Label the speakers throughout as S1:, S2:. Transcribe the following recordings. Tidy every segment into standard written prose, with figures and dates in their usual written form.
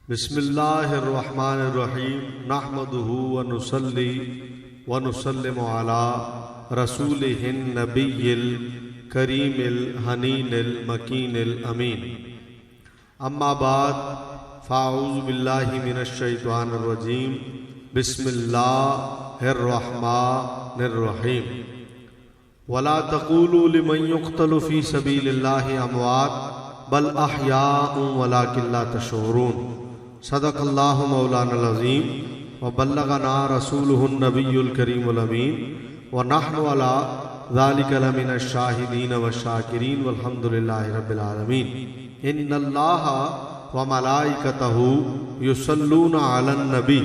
S1: बिस्मिल्लाहिर्रहमानिर्रहीम नहमदुहु व नुसल्ली व नुसल्लिमु अला रसूलिहिन नबिय्यिल करीमिल हनीनिल मकीनिल अमीन। अम्मा बाद फ़ाऊज़ु बिल्लाहि मिनश शैतानिर रजीम। बिस्मिल्लाहिर्रहमानिर्रहीम। वला तक़ूलू लिमन युक़्तलु फ़ी सबीलिल्लाहि अमवात बल अहयाउन वलाकिन ला तशऊरून। सदक़ल्लाहु मौलानल अज़ीम व बल्लगना रसूलुहुन नबियुल करीमुल अमीन व नहनु अला ज़ालिका लमिनश शाहिदीन व शाकिरीन वल्हम्दुलिल्लाहि रब्बिल आलमीन। इन्नल्लाहा व मलाइकतहु युसल्लूना अलन नबी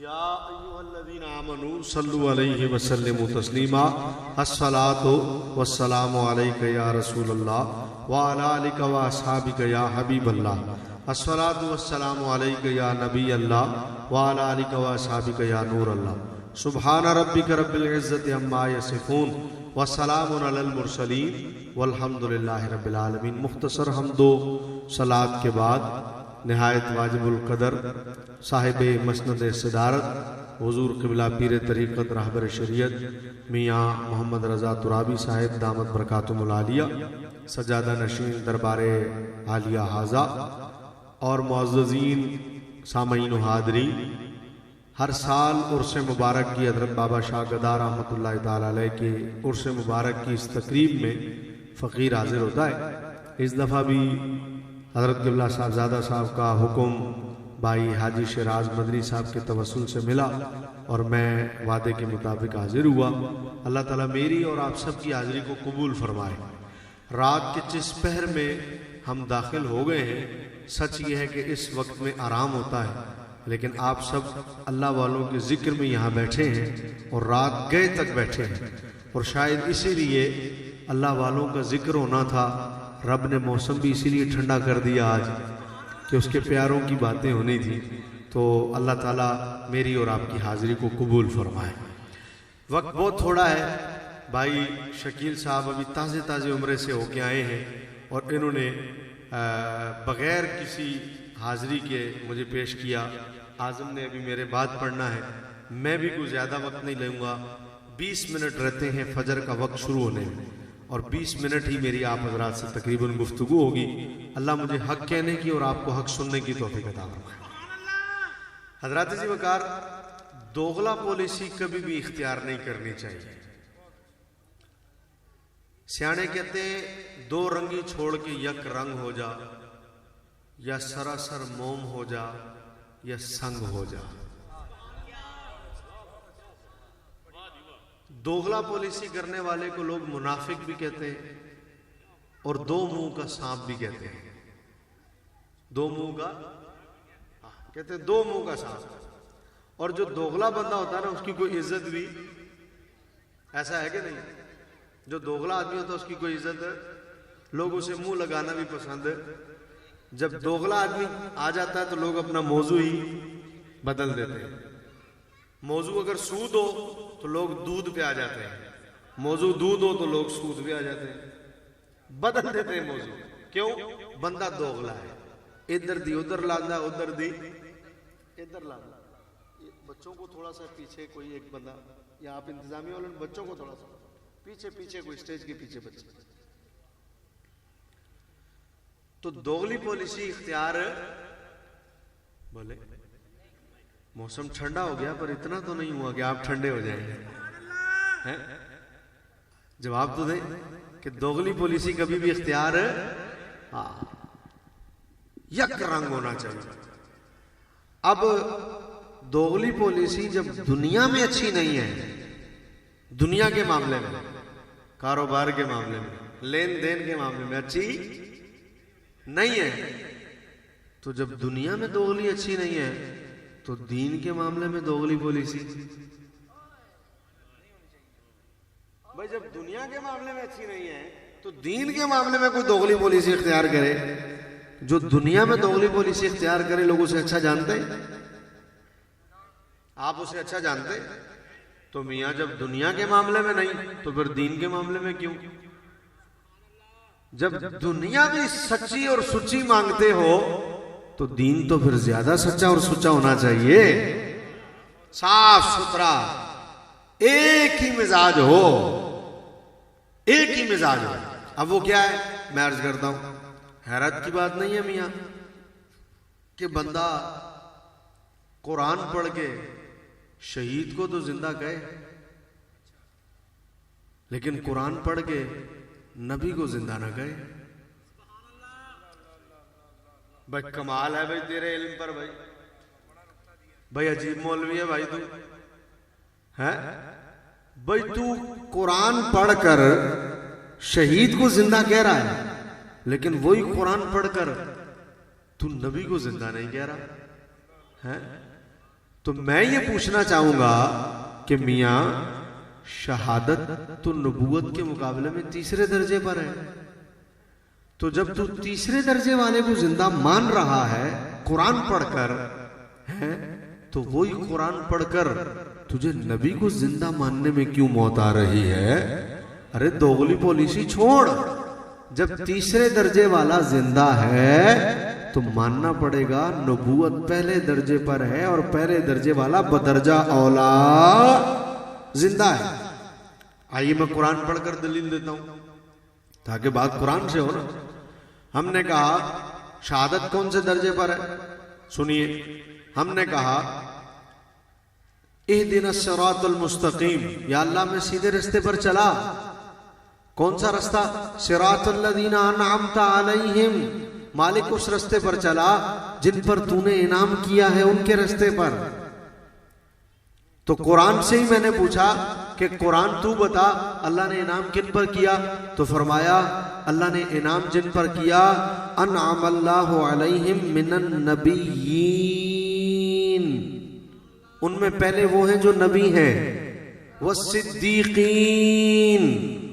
S1: या अय्युहल्लज़ीना आमनू सल्लु अलैहि व सल्लिमू तस्लीमा। अस्सलातु वस्सलामु अलैका या रसूलल्लाह व अला आलिका व अस्हाबिका या हबीबल्लाह। अस्सलातु वस्सलामु अलैका या नबी अल्लाह व अला आलिका व अस्हाबिका या नूर अल्लाह। सुब्हाना रब्बिका रब्बिल इज़्ज़ति अम्मा यसिफून व सलामुन अलल मुरसलीन वल्हम्दुलिल्लाहि रब्बिल आलमीन। मुख्तसर हमदो सलात के बाद निहायत वाजिबुल कदर साहिबे मसनद सदारत हुजूर क़िबला पीर तरीक़त रहबर शरीयत मियाँ मोहम्मद रज़ा तुराबी साहिब दामत बरकातुहुल आलिया सजादा नशीन दरबारे आलिया हाजा और मुअज़्ज़ज़ीन सामईन हाज़रीन, हर साल उर्स मुबारक की हज़रत बाबा शाह गदा रहमतुल्लाहि ताला अलैह के उर्स मुबारक की इस तकरीब में फ़कीर हाजिर होता है। इस दफ़ा भी हज़रत क़िबला साहबज़ादा साहब का हुक्म भाई हाजी शराज मदनी साहब के तवस्सुल से मिला और मैं वादे के मुताबिक हाजिर हुआ। अल्लाह ताला मेरी और आप सब की हाज़िरी को कबूल फरमाए। रात के जिस पहर में हम दाखिल हो गए हैं, सच ये है कि इस वक्त में आराम होता है, लेकिन आप सब अल्लाह वालों के ज़िक्र में यहाँ बैठे हैं और रात गए तक बैठे हैं और शायद इसीलिए अल्लाह वालों का ज़िक्र होना था। रब ने मौसम भी इसीलिए ठंडा कर दिया आज कि उसके प्यारों की बातें होनी थी। तो अल्लाह ताला मेरी और आपकी हाज़िरी को कबूल फरमाए। वक्त बहुत थोड़ा है। भाई शकील साहब अभी ताज़े ताज़े उम्रे से होके आए हैं और इन्होंने बग़ैर किसी हाज़िरी के मुझे पेश किया। आज़म ने अभी मेरे बाद पढ़ना है, मैं भी कुछ ज़्यादा वक्त नहीं लूँगा। 20 मिनट रहते हैं फजर का वक्त शुरू होने में और 20 मिनट ही मेरी आप हज़रात से तकरीबन गुफ्तगू होगी। अल्लाह मुझे हक़ कहने की और आपको हक़ सुनने की तौफ़ीक़ अता फरमाए। हज़रात जी वकार, दोगला पॉलिसी कभी भी इख्तियार नहीं करनी चाहिए। सियाने कहते हैं दो रंगी छोड़ के यक रंग हो जा, या सरासर मोम हो जा या संग हो जा। दोगला पॉलिसी करने वाले को लोग मुनाफिक भी कहते हैं और दो मुंह का सांप भी कहते हैं। दो मुंह का कहते हैं, दो मुंह का सांप। और जो दोगला बंदा होता है ना, उसकी कोई इज्जत भी, ऐसा है कि नहीं? जो दोगला आदमी होता है उसकी कोई इज्जत है, लोग उसे मुंह लगाना भी पसंद है। जब दोगला आदमी आ जाता है तो लोग अपना मौजू ही बदल देते हैं। मौजू अगर सूद हो तो लोग दूध पे आ जाते हैं, मौजू दूध हो तो लोग सूद पे आ जाते हैं, बदल देते हैं मौजू। क्यों? बंदा दोगला है, इधर दी उधर लादा, उधर दी इधर लादा। बच्चों को थोड़ा सा पीछे कोई एक बंदा, या आप इंतजामी वालों ने बच्चों को थोड़ा सा पीछे पीछे, कोई स्टेज के पीछे बच्चे। तो दोगली पॉलिसी इख्तियार, बोले मौसम ठंडा हो गया पर इतना तो नहीं हुआ कि आप ठंडे हो जाएंगे। हैं? जवाब तो दें कि दोगली पॉलिसी कभी भी इख्तियार यक रंग होना चाहिए। अब दोगली पॉलिसी जब दुनिया में अच्छी नहीं है, दुनिया के मामले में, कारोबार के मामले में, लेन देन के मामले में अच्छी नहीं है, तो जब दुनिया में दोगली अच्छी नहीं है तो दीन के मामले में दोगली पॉलिसी। भाई जब दुनिया के मामले में अच्छी नहीं है तो दीन के मामले में कोई दोगली पॉलिसी इख्तियार करे। जो दुनिया में दोगली पॉलिसी इख्तियार करे लोग उसे अच्छा जानते हैं। आप उसे अच्छा जानते हैं तो मियाँ जब दुनिया के मामले में नहीं तो फिर दीन के मामले में क्यों? जब दुनिया भी सच्ची और सुची मांगते हो तो दीन तो फिर ज्यादा सच्चा और सुच्चा होना चाहिए, साफ सुथरा, एक ही मिजाज हो, एक ही मिजाज हो। अब वो क्या है, मैं अर्ज करता हूं, हैरत की बात नहीं है मियां कि बंदा कुरान पढ़ के शहीद को तो जिंदा कहे, लेकिन कुरान पढ़ के नबी को जिंदा ना कहे। भाई कमाल है भाई तेरे इल्म पर, भाई अजीब मौलवी है भाई तू, है भाई तू कुरान पढ़कर शहीद को जिंदा कह रहा है, लेकिन वही कुरान पढ़कर तू नबी को जिंदा नहीं कह रहा है। तो मैं ये पूछना चाहूंगा कि मियां शहादत तो नबूवत के मुकाबले में तीसरे दर्जे पर है, तो जब तू तीसरे दर्जे वाले को जिंदा मान रहा है कुरान पढ़कर, है तो वही कुरान पढ़कर तुझे नबी को जिंदा मानने में क्यों मौत आ रही है? अरे दोगली पॉलिसी छोड़, जब तीसरे दर्जे वाला जिंदा है तो मानना पड़ेगा नबूवत पहले दर्जे पर है और पहले दर्जे वाला बदर्जा औला जिंदा है। आइए मैं कुरान पढ़कर दलील देता हूं ताकि बात कुरान से हो ना। हमने कहा शहादत कौन से दर्जे पर है, सुनिए, हमने कहा इहदिनस सिरातल मुस्तकीम, या अल्लाह मैं सीधे रास्ते पर चला। कौन सा रास्ता? सिरातल लदीना अनअमता अलैहिम, मालिक उस रास्ते पर चला जिन पर तूने इनाम किया है, उनके रास्ते पर। तो कुरान से ही मैंने पूछा कि कुरान तू बता अल्लाह ने इनाम किन पर किया, तो फरमाया अल्लाह ने इनाम जिन पर किया अनअमल्लाहु अलैहिम मिनन नबिय्यीन, उनमें पहले वो हैं जो नबी हैं, वस्सिद्दीकीन,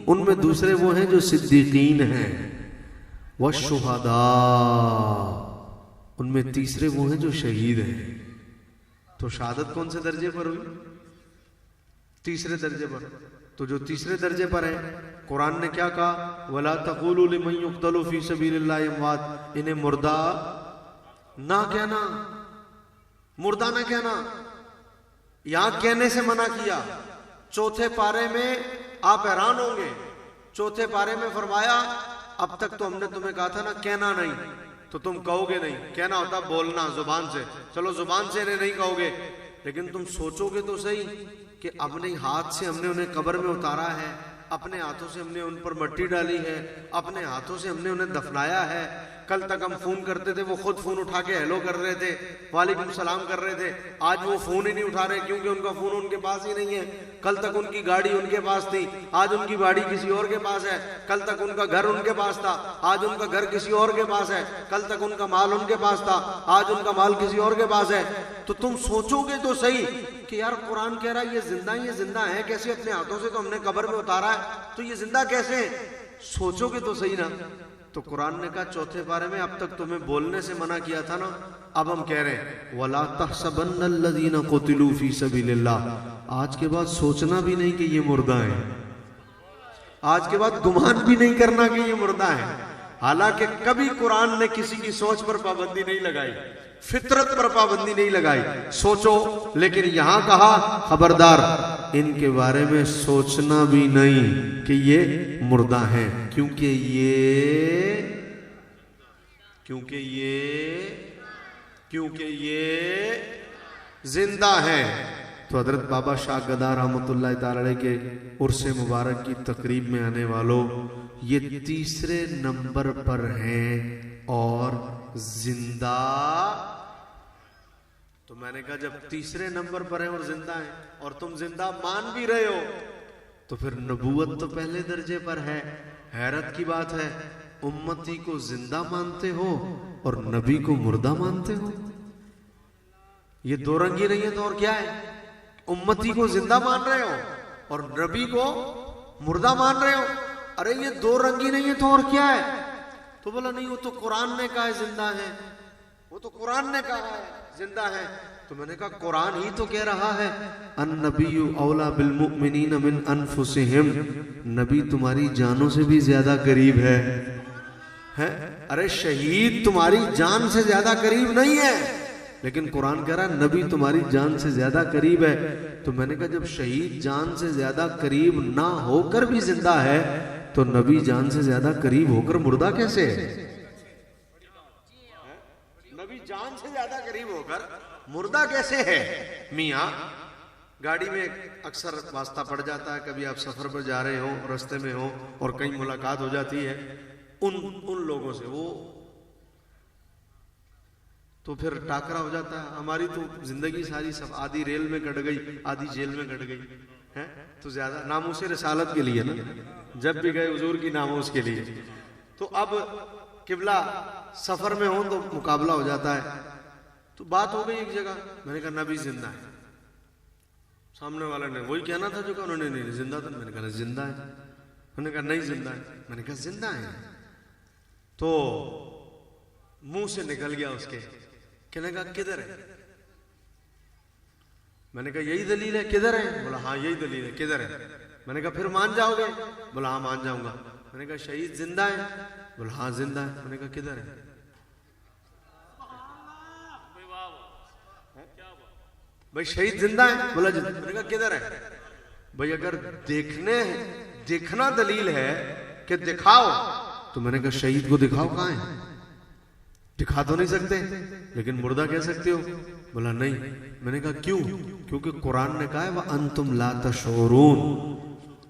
S1: उनमें दूसरे वो हैं जो सिद्दीकीन हैं, वशुहदा, उनमें तीसरे वो हैं जो शहीद हैं। तो शहादत कौन से दर्जे पर हुई? तीसरे दर्जे पर। तो जो तीसरे दर्जे पर है, कुरान ने क्या कहा? वला तक़ूलू लिमन युक़्तलू फी सबीलिल्लाहि अमवात, इन्हें मुर्दा ना कहना, मुर्दा ना कहना, यहां कहने से मना किया। चौथे पारे में आप हैरान होंगे, चौथे पारे में फरमाया अब तक तो हमने तुम्हें कहा था ना कहना नहीं, तो तुम कहोगे नहीं, कहना होता बोलना जुबान से, चलो जुबान से इन्हें नहीं कहोगे, लेकिन तुम सोचोगे तो सही कि अपने हाथ से हमने उन्हें कब्र में उतारा है, अपने हाथों से हमने उन पर मिट्टी डाली है, अपने हाथों से हमने उन्हें दफनाया है। कल तक हम फोन करते थे, वो खुद फोन उठा के हेलो कर रहे थे, वालेकुम सलाम कर रहे थे, आज वो फोन ही नहीं उठा रहे क्योंकि उनका फोन उनके पास ही नहीं है। कल तक उनकी गाड़ी उनके पास थी, आज उनकी गाड़ी किसी और के पास है। कल तक उनका घर उनके पास था, आज उनका घर किसी और के पास है। कल तक उनका माल उनके पास था, आज उनका माल किसी और के पास है। तो तुम सोचोगे तो सही कि यार कुरान कह रहा है ये जिंदा है कैसे? अपने हाथों से तो हमने कब्र में उतारा है, तो ये जिंदा कैसे है? सोचोगे तो सही ना। तो कुरान ने कहा चौथे बारे में अब तक तुम्हें बोलने से मना किया था ना, अब हम कह रहे हैं वला तहसबन्नल्लज़ीना क़ुतिलू फी सबीलिल्लाह, आज के बाद सोचना भी नहीं कि ये मुर्दा है, आज के बाद गुमान भी नहीं करना कि ये मुर्दा है। हालांकि कभी कुरान ने किसी की सोच पर पाबंदी नहीं लगाई, फितरत पर पाबंदी नहीं लगाई, सोचो, लेकिन यहां कहा खबरदार इनके बारे में सोचना भी नहीं कि ये मुर्दा है, क्योंकि ये जिंदा है। तो हजरत बाबा शाह गदा रहमतुल्लाह ताला के उर्से मुबारक की तकरीब में आने वालों, ये तीसरे नंबर पर हैं और जिंदा। तो मैंने कहा जब तीसरे नंबर पर है और जिंदा है और तुम जिंदा मान भी रहे हो, तो फिर नबूवत तो पहले दर्जे पर है। हैरत की बात है, उम्मती को जिंदा मानते हो और नबी को मुर्दा मानते हो। ये दो रंगी नहीं है तो और क्या है? उम्मती को जिंदा मान रहे हो और नबी को मुर्दा मान रहे हो। अरे ये दो रंगी नहीं है तो और क्या है? तो बोला नहीं, वो तो कुरान ने कहा है जिंदा है, वो तो कुरान ने कहा है जिंदा है। तो मैंने कहा कुरान ही तो कह रहा है अन्नबिय्यु औला बिल मुमिनीन मिन अनफुसिहिम, नबी तुम्हारी जानों से भी ज्यादा करीब है। अरे शहीद तुम्हारी जान से ज्यादा करीब नहीं है, लेकिन कुरान कह रहा है नबी तुम्हारी जान से ज्यादा करीब है। तो मैंने कहा जब शहीद जान से ज्यादा करीब ना होकर भी जिंदा है तो नबी जान से ज्यादा करीब होकर मुर्दा कैसे है? नबी जान से ज्यादा करीब होकर मुर्दा कैसे है? मियाँ गाड़ी में अक्सर वास्ता पड़ जाता है, कभी आप सफर पर जा रहे हो, रास्ते में हो और कहीं मुलाकात हो जाती है उन लोगों से, वो तो फिर टाकरा हो जाता है। हमारी तो जिंदगी सारी सब आधी रेल में कट गई, आधी जेल में कट गई है, तो ज्यादा नामूस रिसालत के लिए ना, जब भी गए हुजूर की नामूस के लिए। तो अब किबला सफर में हो तो मुकाबला हो जाता है। तो बात हो गई एक जगह, मैंने कहा नबी जिंदा है। सामने वाले ने वही कहना था जो कहा, उन्होंने नहीं जिंदा था। मैंने कहा जिंदा है। उन्होंने कहा नहीं जिंदा है। मैंने कहा जिंदा है। तो मुंह से निकल गया उसके, कहने का किधर है? मैंने कहा यही दलील है, किधर है? बोला हाँ यही दलील है, किधर है? मैंने कहा फिर मान जाओगे? बोला हाँ मान जाऊंगा। मैंने कहा शहीद जिंदा है? बोला हाँ जिंदा है। मैंने कहा किधर है? भाई शहीद जिंदा है? बोला जिंदा। मैंने कहा किधर है? भाई अगर देखना दलील है कि दिखाओ, तो मैंने कहा शहीद को दिखाओ, कहां है? दिखा तो नहीं सकते, लेकिन मुर्दा कह सकते हो। बोला नहीं। मैंने कहा क्यों? क्योंकि कुरान ने कहा है वह अंतुम ला तशऊरून,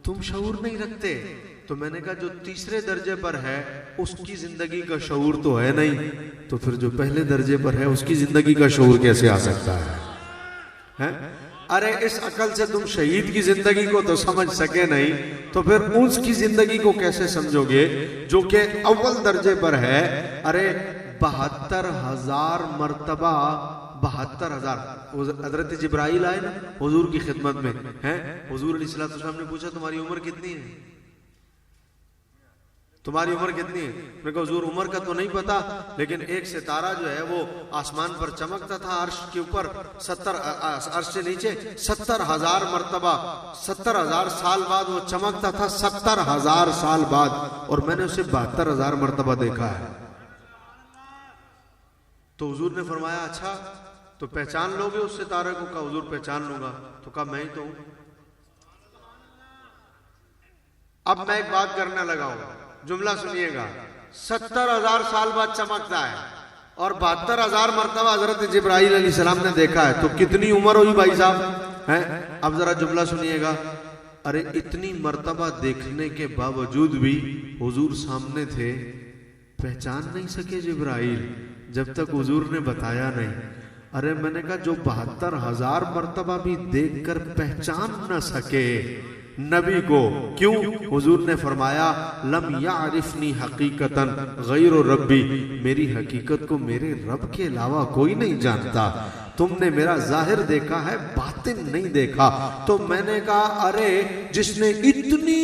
S1: तुम शऊर नहीं रखते। तो मैंने कहा जो तीसरे दर्जे पर है उसकी जिंदगी का शऊर तो है नहीं, तो फिर जो पहले दर्जे पर है उसकी जिंदगी का शऊर कैसे आ सकता है? अरे इस अकल से तुम शहीद की जिंदगी को तो समझ सके नहीं, तो फिर उसकी जिंदगी को कैसे समझोगे जो कि अव्वल दर्जे पर है? अरे 72,000 मर्तबा, 72,000 हजरत जिब्राइल आए ना हुजूर की खिदमत में, हैं? हुजूर अलैहिस्सलाम ने पूछा तुम्हारी उम्र कितनी है? तुम्हारी उम्र कितनी है? मैंने कहा हुजूर उम्र का तो नहीं पता, लेकिन एक सितारा जो है वो आसमान पर चमकता था अर्श के ऊपर, 70 अर्श से नीचे 70,000 मर्तबा, 70,000 साल बाद वो चमकता था, 70,000 साल बाद, और मैंने उसे 72,000 मर्तबा देखा है। तो हुजूर ने फरमाया अच्छा तो पहचान लोगे उस सितारे को? कहा हुजूर पहचान लूंगा। तो कहा मैं ही तो हूं। अब मैं एक बात करने लगा हूं, जुमला सुनिएगा। 70,000 साल बाद चमकता है और 72,000 मर्तबा हजरत जिब्राइल अलैहिस्सलाम ने देखा है, तो कितनी उम्र हुई भाई साहब? हैं? अब जरा जुमला सुनिएगा। अरे इतनी मर्तबा देखने के बावजूद भी हुजूर सामने थे, पहचान नहीं सके जिब्राइल, जब तक हुजूर ने बताया नहीं। अरे मैंने कहा जो 72,000 मर्तबा भी देखकर पहचान न सके नबी को, क्यों? हुजूर ने फरमाया लम यारिफनी हकीकतन गैर रब्बी, मेरी हकीकत को मेरे रब के अलावा कोई नहीं जानता। तुमने मेरा जाहिर देखा है, बातिन नहीं देखा। तो मैंने कहा अरे जिसने इतनी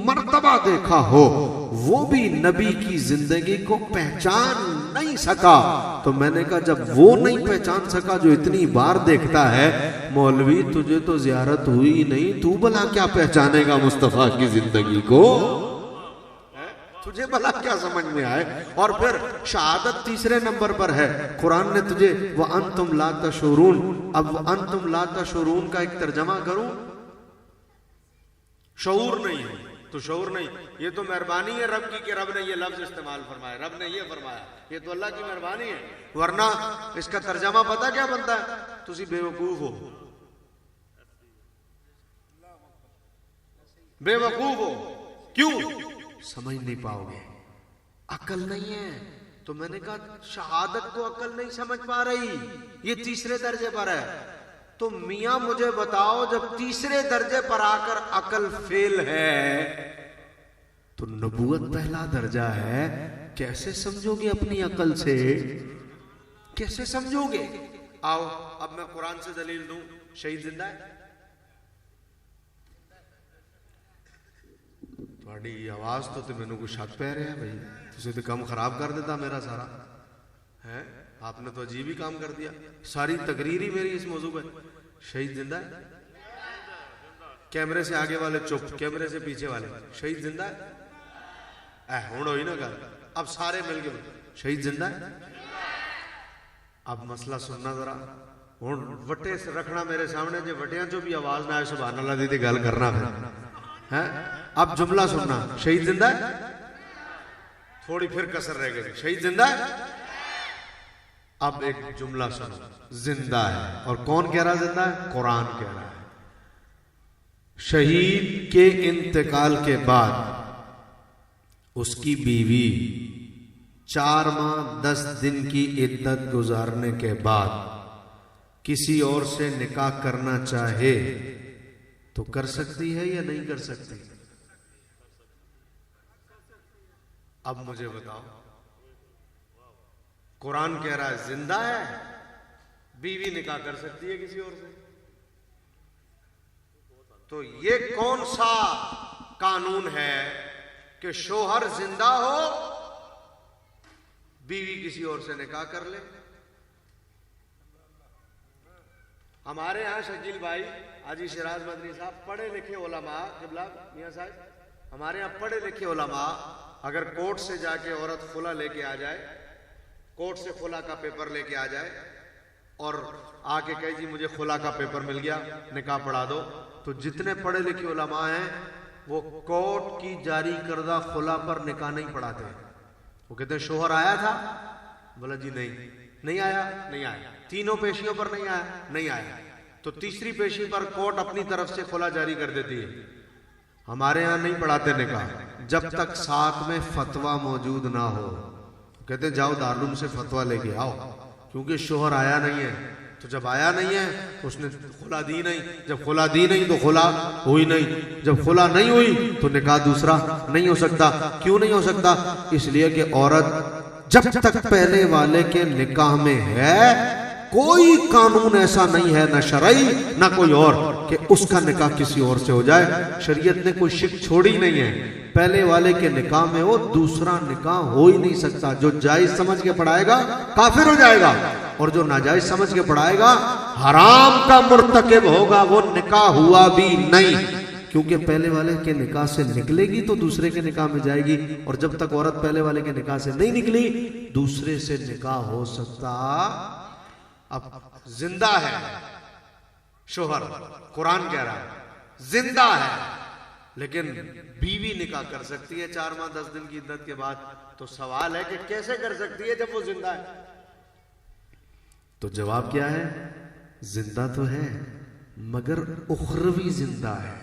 S1: मर्तबा देखा हो वो भी नबी की जिंदगी को पहचान नहीं सका। तो मैंने कहा जब वो नहीं पहचान सका जो इतनी बार देखता है, मौलवी तुझे तो जियारत हुई नहीं, तू भला क्या पहचानेगा मुस्तफा की जिंदगी को? तुझे भला क्या समझ में आए? और फिर शहादत तीसरे नंबर पर है। कुरान ने तुझे वह अंतुम ला तशऊरून, अब अंतुम ला तशऊरून का एक तर्जमा करूं, शऊर नहीं है तो शऊर नहीं, ये तो मेहरबानी है रब की कि रब ने ये लफ्ज इस्तेमाल फरमाया, रब ने ये फरमाया, ये तो अल्लाह की मेहरबानी है। वरना इसका तर्जमा पता क्या बनता है? तुसी बेवकूफ हो, बेवकूफ हो। क्यों? समझ नहीं पाओगे, अकल नहीं है। तो मैंने कहा शहादत को अकल नहीं समझ पा रही, ये तीसरे दर्जे पर है। तो मियां मुझे बताओ जब तीसरे दर्जे पर आकर अकल फेल है तो नबूवत पहला दर्जा है, कैसे समझोगे अपनी अकल से? कैसे समझोगे? आओ अब मैं कुरान से दलील दूं, शहीद जिंदा है। थोड़ी आवाज तो मैनू कुछ शक पै रहा भाई, तुझे तो काम खराब कर देता मेरा सारा है। आपने तो अजीब ही काम कर दिया, सारी तकरीर ही मेरी इस मौजू पे। शहीद जिंदा है? कैमरे से आगे वाले चुप, कैमरे से पीछे वाले, शहीद जिंदा है? हुण होई ना गल। अब सारे मिल गए शहीद जिंदा है। अब मसला सुनना जरा, हुण वटे रखना मेरे सामने, जो वटियां चो भी आवाज ना आए सुभान अल्लाह दी गल करना फिर है। अब जुमला सुनना, शहीद जिंदा है। थोड़ी फिर कसर रह गई, शहीद जिंदा है। अब एक जुमला सुनो, जिंदा है। और कौन कह रहा जिंदा है? कुरान कह रहा है। शहीद के इंतकाल के बाद उसकी बीवी 4 माह 10 दिन की इद्दत गुजारने के बाद किसी और से निकाह करना चाहे तो कर सकती है या नहीं कर सकती? अब मुझे बताओ, कुरान कह रहा है जिंदा है, बीवी निकाह कर सकती है किसी और से, तो ये कौन सा कानून है कि शोहर जिंदा हो, बीवी किसी और से निकाह कर ले? हमारे यहां शकील भाई हाजी सिराज मदनी साहब पढ़े लिखे उलमा, किबला मियां साहब, हमारे यहां पढ़े लिखे उलमा अगर कोर्ट से जाके औरत खुला लेके आ जाए, कोर्ट से खुला का पेपर लेके आ जाए और आके कहे जी मुझे खुला का पेपर मिल गया, निकाह पढ़ा दो, तो जितने पढ़े लिखे उलमा हैं वो कोर्ट की जारी करदा खुला पर निकाह नहीं पढ़ाते। वो कहते हैं शोहर आया था, बोला जी नहीं आया, नहीं आया। तीनों पेशियों पर नहीं आया, नहीं आया, तो तीसरी पेशी पर कोर्ट अपनी तरफ से खुला जारी कर देती है। हमारे यहां नहीं पढ़ाते निकाह जब तक साथ में फतवा मौजूद ना हो। कहते हैं जाओ दारुल से फतवा लेके आओ, क्योंकि शोहर आया नहीं है। तो जब आया नहीं है तो उसने खुला दी नहीं, जब खुला दी नहीं तो खुला हुई नहीं, जब खुला नहीं हुई तो निकाह दूसरा नहीं हो सकता। क्यों नहीं हो सकता? इसलिए कि औरत जब तक पहले वाले के निकाह में है, कोई कानून ऐसा नहीं है, ना शरई ना कोई और, कि उसका निकाह किसी और से हो जाए। शरीयत ने कोई शिक छोड़ी नहीं है। पहले वाले के निकाह में हो, दूसरा निकाह हो ही नहीं सकता। जो जायज समझ के पढ़ाएगा काफिर हो जाएगा, और जो नाजायज समझ के पढ़ाएगा हराम का मुर्तकिब होगा, वो निकाह हुआ भी नहीं। क्योंकि पहले वाले के निकाह से निकलेगी तो दूसरे के निकाह में जाएगी, और जब तक औरत पहले वाले के निकाह से नहीं निकली दूसरे से निकाह हो सकता। अब जिंदा है शोहर, कुरान कह रहा है जिंदा है, लेकिन बीवी निकाह कर सकती है 4 माह 10 दिन की इद्दत के बाद। तो सवाल है कि कैसे कर सकती है जब वो जिंदा है? तो जवाब क्या है? जिंदा तो है मगर उखरवी जिंदा है,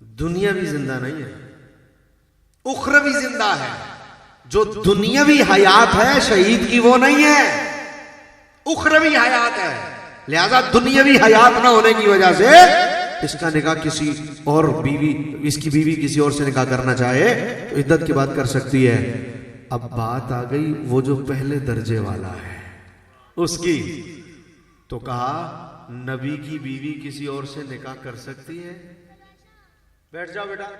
S1: दुनियावी जिंदा नहीं है, उखरवी जिंदा है। जो दुनियावी हयात है शहीद की वो नहीं है, उखरवी हयात है। लिहाजा दुनियावी हयात ना होने की वजह से इसका निकाह किसी और बीवी, इसकी बीवी किसी और से निकाह करना चाहे तो इद्दत की बात कर सकती है। अब बात आ गई वो जो पहले दर्जे वाला है उसकी, तो कहा नबी की बीवी किसी और से निकाह कर सकती है। बैठ जाओ बेटा,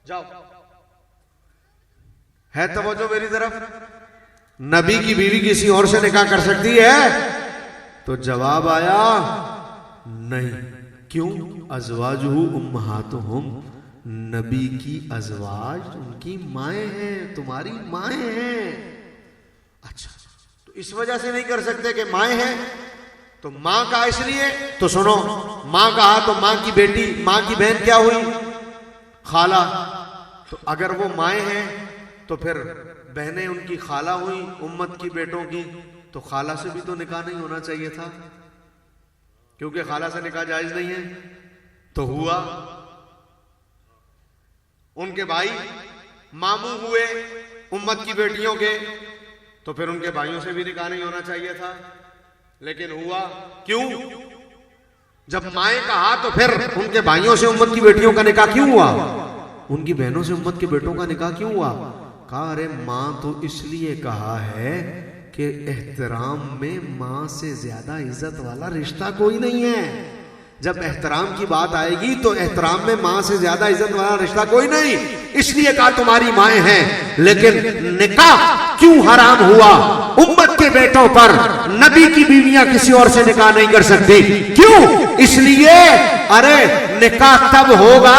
S1: जाओ, है तवज्जो मेरी तरफ। नबी की बीवी किसी और से निकाह कर सकती है? तो जवाब आया नहीं। क्यों? अज़वाजुहु उम्महातुहुम, नबी की अज़वाज उनकी माएं हैं, तुम्हारी माएं हैं। अच्छा, तो इस वजह से नहीं कर सकते कि माएं हैं, तो मां का इसलिए, तो सुनो, मां कहा तो मां की बेटी, मां की बहन क्या हुई? खाला। तो अगर वो माएं हैं तो फिर बहनें उनकी खाला हुई उम्मत की बेटों की, तो खाला से भी तो निकाह नहीं होना चाहिए था, क्योंकि खाला से निकाह जायज नहीं है। तो हुआ, उनके भाई मामू हुए उम्मत की बेटियों के, तो फिर उनके भाइयों से भी निकाह नहीं होना चाहिए था, लेकिन हुआ। क्यों? जब माएं कहा तो फिर उनके भाइयों से उम्मत की बेटियों का निकाह क्यों हुआ? उनकी बहनों से उम्मत के बेटों का निकाह क्यों हुआ? कहा अरे मां तो इसलिए कहा है कि एहतराम में मां से ज्यादा इज्जत वाला रिश्ता कोई नहीं है। जब एहतराम की बात आएगी तो एहतराम में मां से ज्यादा इज्जत वाला रिश्ता कोई नहीं, इसलिए कहा तुम्हारी माएं हैं। लेकिन निकाह क्यों हराम हुआ? उम्मत के बेटों पर नबी की बीवियां किसी और से निकाह नहीं कर सकती। क्यों? इसलिए अरे निकाह तब होगा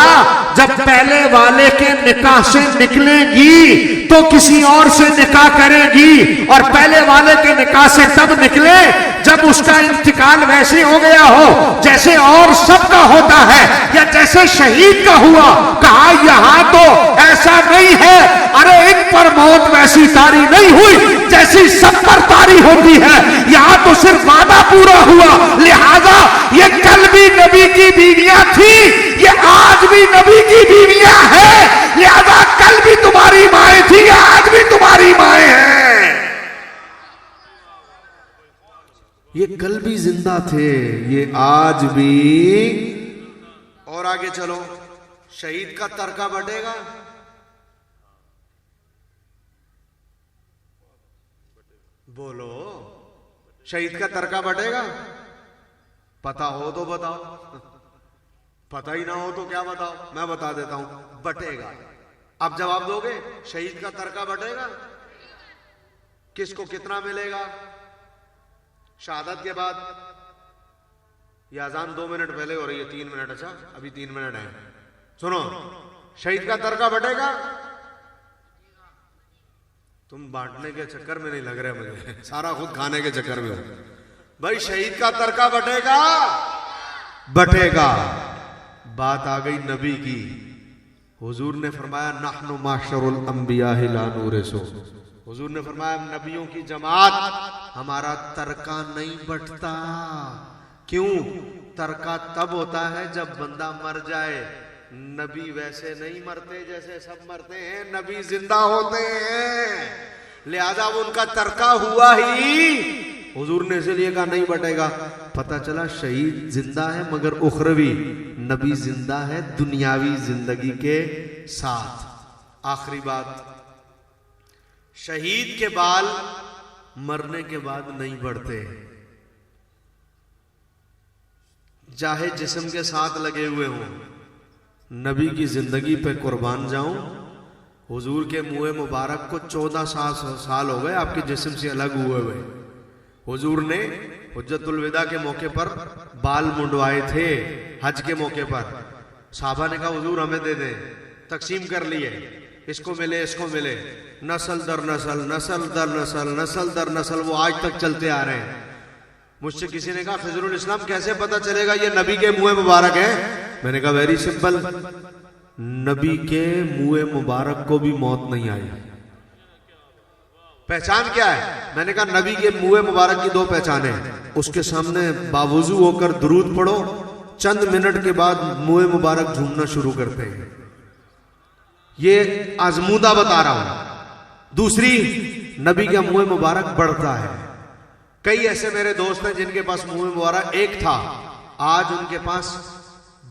S2: जब पहले वाले के निकाह से निकलेगी तो किसी और से निकाह करेगी, और पहले वाले के निकाह से तब निकले जब उसका इंतकाल वैसे हो गया हो जैसे और सबका होता है, या जैसे शहीद का हुआ। कहा यहां तो ऐसा नहीं है, अरे इन पर मौत वैसी तारी नहीं हुई जैसी सब पर तारी होती है, यहां तो सिर्फ वादा पूरा हुआ। लिहाजा ये कल भी नबी की बीवियां थी, ये आज भी नबी की बीवियां हैं, लिहाजा कल भी तुम्हारी माएं थी, आज भी तुम्हारी माएं हैं।
S1: ये कल भी जिंदा थे, ये आज भी। और आगे चलो, शहीद का तरका बटेगा? बोलो, शहीद का तरका बटेगा? पता हो तो बताओ, पता ही ना हो तो क्या बताओ, मैं बता देता हूं, बटेगा। आप जवाब दोगे, शहीद का तरका बटेगा? किसको कितना मिलेगा? शहादत के बाद यह अजान 2 मिनट पहले हो रही है, 3 मिनट, अच्छा अभी 3 मिनट है। सुनो, शहीद का तरका बटेगा? तुम बांटने के चक्कर में नहीं लग रहे मुझे, सारा खुद खाने के चक्कर में हो। भाई शहीद का तरका बटेगा? बटेगा। बात आ गई नबी की। हुजूर ने फरमाया नहनु माशरुल अंबिया ला नूरिसु। हुजूर ने फरमाया नबियों की जमात हमारा तरका नहीं बटता। क्यों? तरका तब होता है जब बंदा मर जाए। नबी वैसे नहीं मरते जैसे सब मरते हैं, नबी जिंदा होते हैं, लिहाजा वो उनका तरका हुआ ही। हुजूर ने इसलिए कहा नहीं बटेगा। पता चला शहीद जिंदा है मगर उखरवी, नबी जिंदा है दुनियावी जिंदगी के साथ। आखिरी बात, शहीद के बाल मरने के बाद नहीं बढ़ते, चाहे जिस्म के साथ लगे हुए हों। नबी की जिंदगी पे कुर्बान जाऊं, हुजूर के मुंह मुबारक को 14 साल हो गए आपके जिस्म से अलग हुए हुए। हुजूर ने हुज्जतुल विदा के मौके पर बाल मुंडवाए थे, हज के मौके पर। साहबा ने कहा हुजूर हमें दे दें, तकसीम कर लिए, इसको मिले इसको मिले, नस्ल दर नस्ल, नस्ल दर नस्ल, नस्ल दर नस्ल, वो आज तक चलते आ रहे हैं। मुझसे किसी ने कहा खिजरुल इस्लाम कैसे पता चलेगा ये नबी के मुंह मुबारक है? मैंने कहा वेरी सिंपल, नबी के मुंह मुबारक को भी मौत नहीं आई। पहचान क्या है? मैंने कहा नबी के मुंह मुबारक की 2 पहचानें। उसके सामने बावजू होकर दुरूद पढ़ो, चंद मिनट के बाद मुंह मुबारक झूमना शुरू करते हैं। ये आजमूदा बता रहा हूं। दूसरी, नबी का मुंह मुबारक बढ़ता है। कई ऐसे मेरे दोस्त हैं जिनके पास मुंह मुबारक एक था, आज उनके पास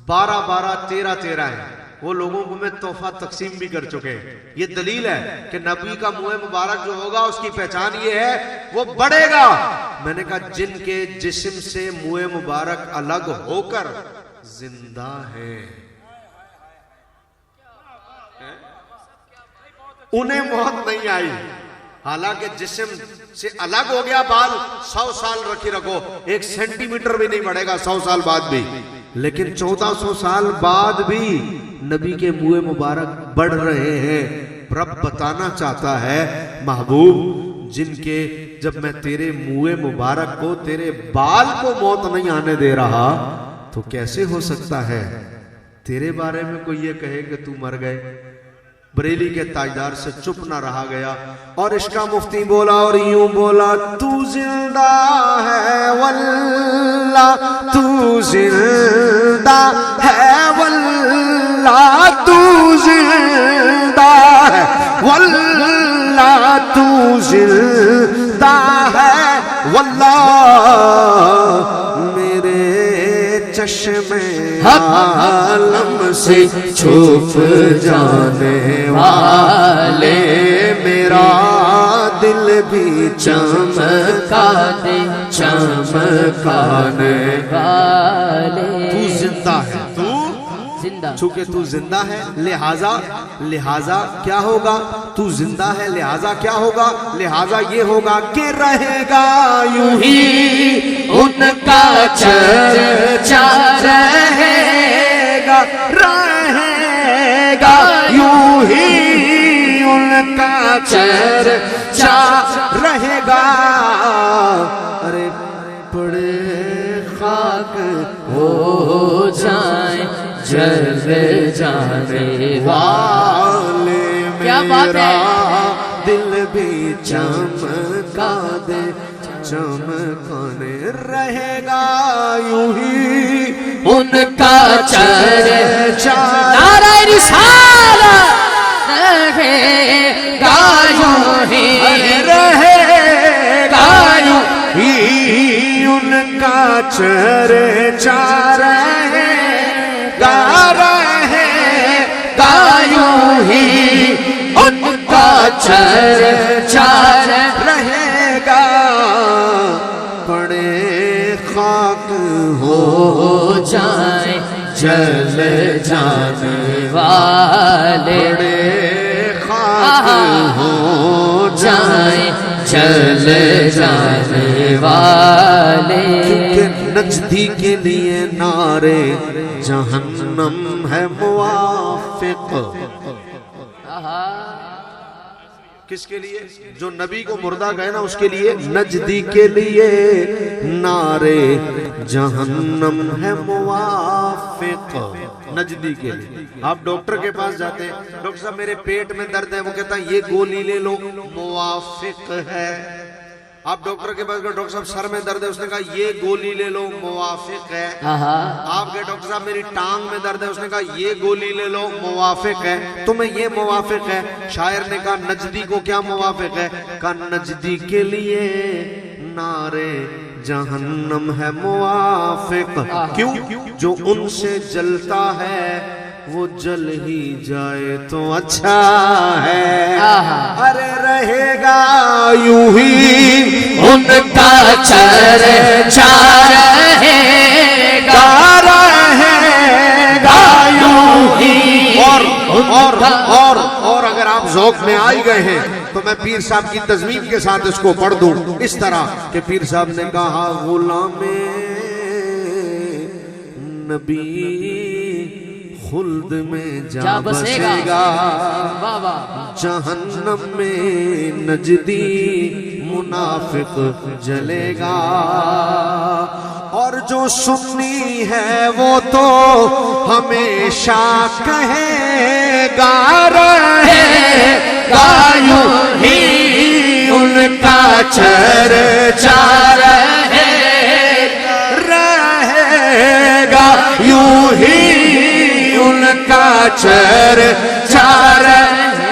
S1: 12-12, 13-13 है। वो लोगों को मैं तोहफा तकसीम भी कर चुके हैं। ये दलील है कि नबी का मुंह मुबारक जो होगा उसकी पहचान ये है वो बढ़ेगा। मैंने कहा जिनके जिस्म से मुंह मुबारक अलग होकर जिंदा है उन्हें मौत नहीं आई। हालांकि जिस्म से अलग हो गया बाल, 100 साल रखी रखो, 1 सेंटीमीटर भी नहीं बढ़ेगा 100 साल बाद भी, लेकिन 1400 साल बाद भी नबी के मुंह मुबारक बढ़ रहे हैं। रब बताना चाहता है महबूब, जिनके जब मैं तेरे मुंह मुबारक को, तेरे बाल को मौत नहीं आने दे रहा, तो कैसे हो सकता है तेरे बारे में कोई ये कहे कि तू मर गए। बरेली के ताजदार से चुप ना रहा गया और इसका मुफ्ती बोला और यूं बोला, तू जिंदा है वल्ला, तू जिंदा है वल्ला, तू जिंदा है वल्ला, तू जिंदा है वल्ला, मेरे चश्मे आलम से छुप जाने वाले, मेरा दिल भी चमका दे चमकाने वाले। तू जिंदा है, तू जिंदा, चूंकि तू जिंदा है लिहाजा क्या होगा? तू जिंदा है लिहाजा क्या होगा? लिहाजा ये होगा कि रहेगा यूं ही उनका चर्चा, रहेगा रहेगा
S2: यूं ही उनका चर्चा रहेगा। अरे पड़े खाक
S3: हो जाए जल जाने
S2: वाले,
S3: क्या बात है।
S2: दिल भी चमका दे, चमकाने रहेगा यूं ही
S3: उनका चर्चा।
S2: नारे
S3: रिसालत रहेगा यूं ही,
S2: रहेगा यूं ही उनका चर्चा रहेगा, रहेगा यूं ही उनका चर्चा रहेगा। पड़े खाक हो
S3: जाए जल जाने वाले,
S2: पड़े खाक हो
S3: जाए जल जाने वाले।
S2: क्योंकि नजदी के लिए नारे जहन्नम है मुवाफिक। किसके लिए? जो नबी को मुर्दा गए ना उसके लिए, नजदी के लिए नारे जहन्नम है मुवाफिक। नजदी के लिए आप डॉक्टर के पास जाते हैं, डॉक्टर साहब मेरे पेट में दर्द है, वो कहता है ये गोली ले लो, मुवाफिक है। आप डॉक्टर के पास गए, डॉक्टर साहब सर में दर्द है, उसने कहा ये गोली ले लो, मुवाफिक है। आप गए, डॉक्टर साहब मेरी टांग में दर्द है, उसने कहा ये गोली ले लो, मुवाफिक है। तुम्हें ये मुवाफिक है। शायर ने कहा नजदी को क्या मुवाफिक है? कहा नजदी के लिए नारे जहन्नम है मुवाफिक। क्यों? जो उनसे जलता है वो जल ही जाए तो अच्छा है। अरे रहेगा यूं ही
S3: उनका चर्चा रहेगा,
S2: रहेगा यूं ही। और अगर आप ज़ौक़ में आई गए हैं तो मैं पीर साहब की तज़मीन के साथ इसको पढ़ दूं इस तरह कि पीर साहब ने कहा गुलामे नबी खुल्द में जा बसेगा, जहन्नम में नजदी मुनाफिक जलेगा। और जो सुन्नी है वो तो हमेशा कहेगा रहेगा यूं ही उनका चर्चा रहेगा यूं ही उनका चर्चा।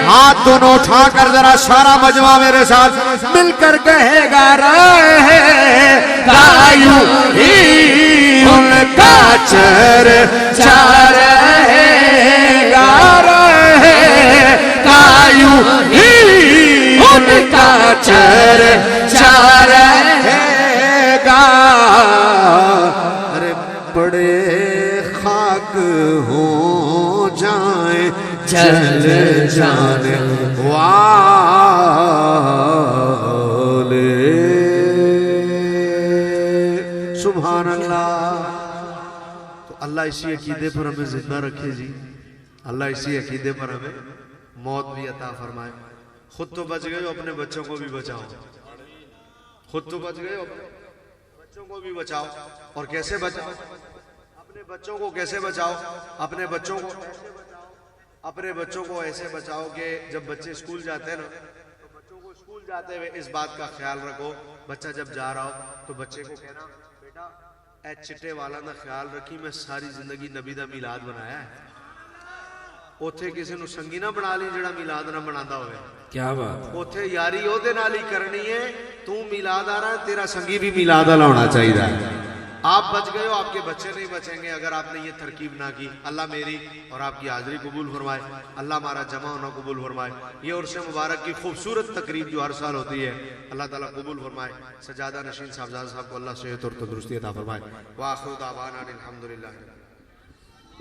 S2: हाथ दोनों उठाकर जरा सारा मजमा मेरे साथ मिलकर कहेगा रहेगा यूं ही उनका चर्चा रहेगा, रहेगा यूं ही उनका चर्चा रहेगा। अरे बड़े खाक हो जाए जल जाने वाले। सुभान अल्लाह। तो अल्लाह इसी अकीदे पर हमें जिंदा रखे जी, अल्लाह इसी अकीदे पर हमें मौत भी अता फरमाए। खुद तो बच गए, अपने बच्चों को भी बचाओ। खुद तो बच गए, अपने बच्चों को भी बचाओ। और कैसे बचाओ? अपने बच्चों को कैसे बचाओ? अपने बच्चों को ऐसे बचाओ, अपने बच्चों को ऐसे बचाओ कि जब बच्चे स्कूल जाते हैं ना तो बच्चों को स्कूल जाते हुए इस बात का ख्याल रखो, बच्चा जब जा रहा हो तो बच्चे को कहना बेटा ए चिट्टे वाला ना ख्याल रखी, मैं सारी जिंदगी नबी दा मिलाद बनाया है। उथे किसी ਨੂੰ संगी ना बना ली ਜਿਹੜਾ मिलाद ना बनाता होवे।
S3: क्या बात।
S2: उथे यारी ਉਹਦੇ ਨਾਲ ਹੀ करनी है। तू मिलाद आ रहा है, तेरा संगी भी मिलाद वाला होना चाहिए। आप बच गए हो, आपके बच्चे नहीं बचेंगे अगर आपने ये तरकीब ना की। अल्लाह मेरी और आपकी हाजिरी कबूल फरमाए, अल्लाह हमारा जमा होना कबूल फरमाए। ये उर्स मुबारक की खूबसूरत तकरीब जो हर साल होती है अल्लाह ताला कबूल फरमाए। सजादा नशीन साहबजादा साहब को अल्लाह सेहत और तंदुरुस्ती अता फरमाए। व आखिरु दावाना अनिल हम्दुलिल्लाह।